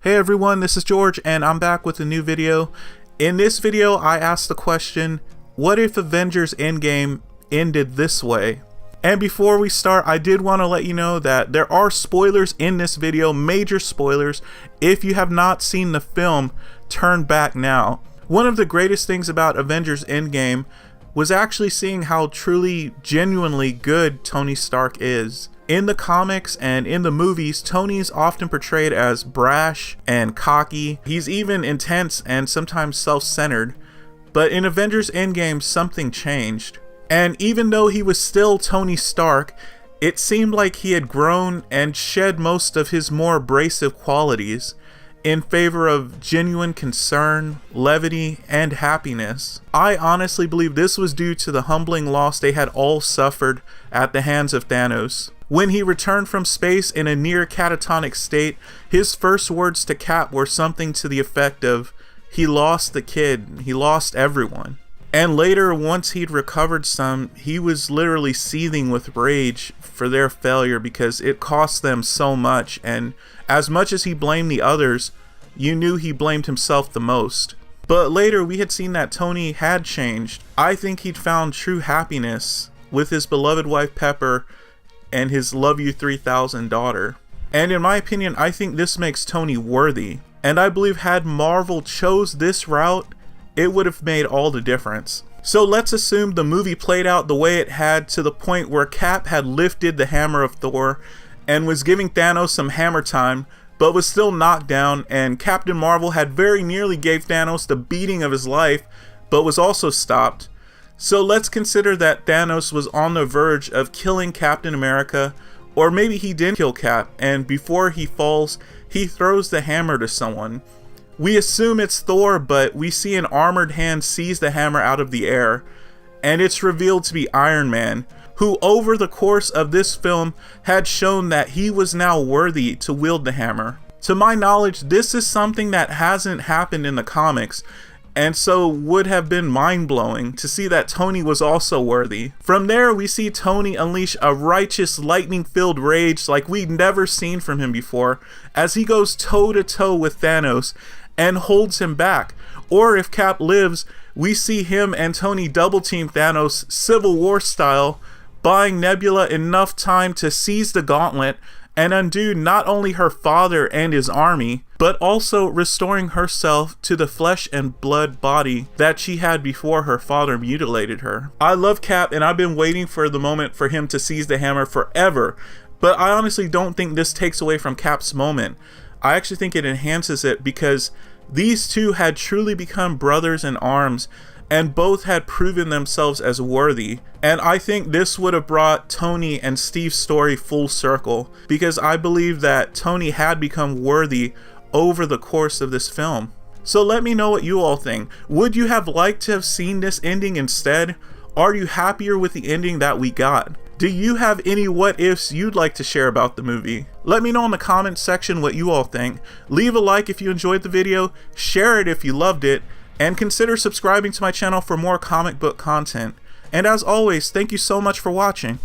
Hey everyone, this is George and I'm back with a new video. In this video, I asked the question, what if Avengers Endgame ended this way? And before we start, I did want to let you know that there are spoilers in this video, major spoilers. If you have not seen the film, turn back now. One of the greatest things about Avengers Endgame was actually seeing how truly, genuinely good Tony Stark is. In the comics and in the movies, Tony is often portrayed as brash and cocky. He's even intense and sometimes self-centered. But in Avengers Endgame, something changed. And even though he was still Tony Stark, it seemed like he had grown and shed most of his more abrasive qualities in favor of genuine concern, levity, and happiness. I honestly believe this was due to the humbling loss they had all suffered at the hands of Thanos. When he returned from space in a near catatonic state, his first words to Cap were something to the effect of, he lost the kid, he lost everyone. And later, once he'd recovered some, he was literally seething with rage for their failure because it cost them so much, and as much as he blamed the others, you knew he blamed himself the most. But later, we had seen that Tony had changed. I think he'd found true happiness with his beloved wife Pepper and his Love You 3000 daughter. And in my opinion, I think this makes Tony worthy. And I believe had Marvel chose this route, it would have made all the difference. So let's assume the movie played out the way it had, to the point where Cap had lifted the hammer of Thor and was giving Thanos some hammer time, but was still knocked down, and Captain Marvel had very nearly gave Thanos the beating of his life, but was also stopped. So let's consider that Thanos was on the verge of killing Captain America, or maybe he didn't kill Cap, and before he falls, he throws the hammer to someone. We assume it's Thor, but we see an armored hand seize the hammer out of the air, and it's revealed to be Iron Man, who over the course of this film had shown that he was now worthy to wield the hammer. To my knowledge, this is something that hasn't happened in the comics, and so would have been mind-blowing to see that Tony was also worthy. From there, we see Tony unleash a righteous, lightning-filled rage like we'd never seen from him before, as he goes toe-to-toe with Thanos and holds him back. Or if Cap lives, we see him and Tony double-team Thanos Civil War style, buying Nebula enough time to seize the gauntlet and undo not only her father and his army, but also restoring herself to the flesh and blood body that she had before her father mutilated her. I love Cap, and I've been waiting for the moment for him to seize the hammer forever, but I honestly don't think this takes away from Cap's moment. I actually think it enhances it, because these two had truly become brothers in arms, and both had proven themselves as worthy. And I think this would have brought Tony and Steve's story full circle, because I believe that Tony had become worthy over the course of this film. So let me know what you all think. Would you have liked to have seen this ending instead? Are you happier with the ending that we got? Do you have any what ifs you'd like to share about the movie? Let me know in the comments section what you all think. Leave a like if you enjoyed the video, share it if you loved it, and consider subscribing to my channel for more comic book content. And as always, thank you so much for watching.